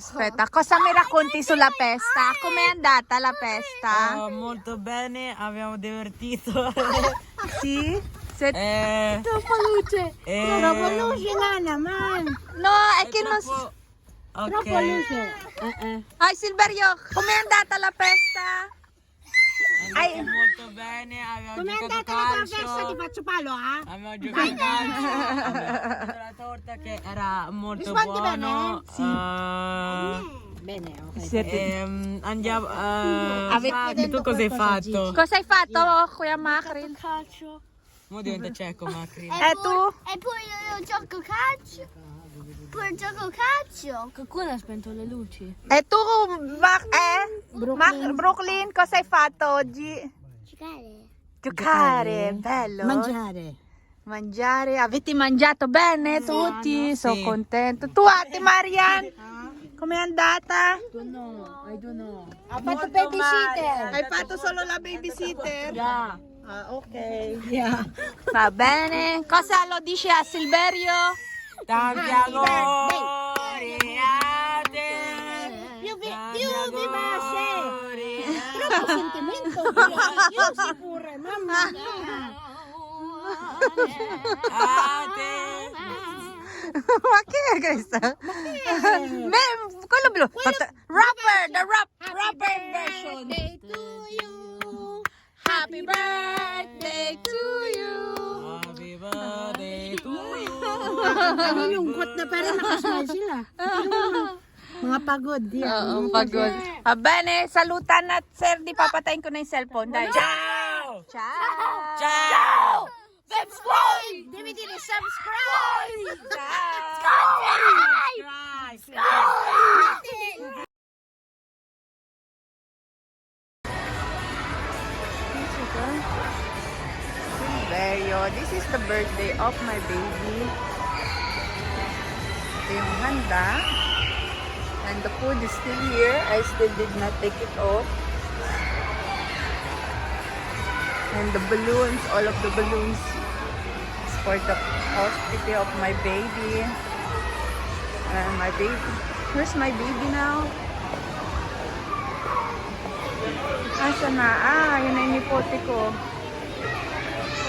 Aspetta, cosa mi racconti sulla festa? Com'è andata la festa? Molto bene, abbiamo divertito. Sì? Troppo luce. Troppo luce, Nana, man. No, è che non... Troppo Ok, luce. Ai Silverio, com'è andata la festa? è andata molto bene, abbiamo Com'è giocato andata la tua calcio. festa? Ti faccio palo, ah? Abbiamo giocato calcio, abbiamo fatto la torta che era molto Rispondi buono. Bene, ok. Siete... Andiamo, Avete tu cosa hai fatto? Cosa hai fatto qui a Macrin? Calcio. Mo diventa cieco, Macri. E tu? E poi io gioco calcio. Poi gioco calcio. Qualcuno ha spento le luci. E tu, Brooklyn, cosa hai fatto oggi? Giocare. Giocare, bello. Mangiare. Mangiare. Avete mangiato bene tutti? Sono contento. Tu, Ate Marian? Com'è andata? I don't know. Ha fatto babysitter. Hai fatto solo la babysitter? Yeah. Ah, ok. Yeah. Va bene. Cosa lo dice a Silverio? Tanti auguri a te. Più Tanti vivace. auguri Troppo sentimento. Io sì pure, mamma. a te. Ma che è questa? Quello blu. Rapper, the rapper version. Birthday to you. Happy birthday to you. Happy birthday to you. Ano lungkot na pero nakasmile sila. Mga pagod. Oo, pagod. Ah, bene, salutan at sir, di papatayin ko na yung cellphone. Dahil. Ciao! Ciao! Ciao! Subscribe! Subscribe! Subscribe! Silverio, this is the birthday of my baby. Ito yung handa. And the food is still here. I still did not take it off. And the balloons, all of the balloons is for the hospitality of my baby. And my baby, where's my baby now? Asa na? Ah, yun na yung nipote ko.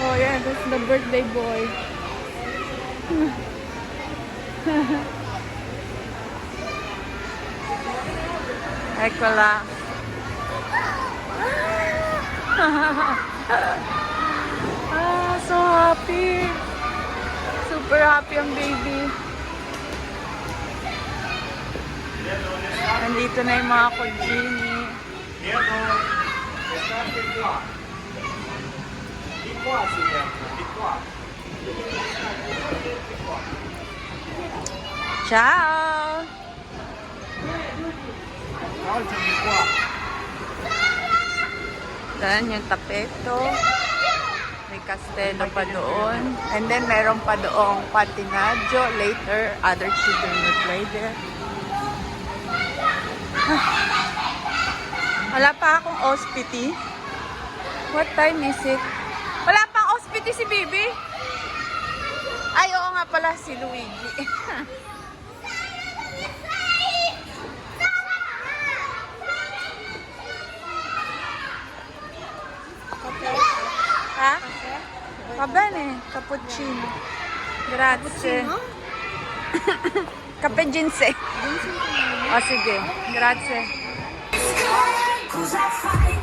Oh yeah, that's the birthday boy. Eccola. Ah, so happy. Super happy ang baby. Nandito na yung mga kujini. Ciao! Yan yung tapeto. May kastelo pa doon. And then meron pa doong patinaggio. Later, other children will play there. Wala pa akong ospiti. What time is it? Wala pang ospiti si Bibi? Ay, oo nga pala, si Luigi. Ha? Va bene, cappuccino. Grazie. Caffè ginseng. Oh, sige. Grazie. Cosa fai?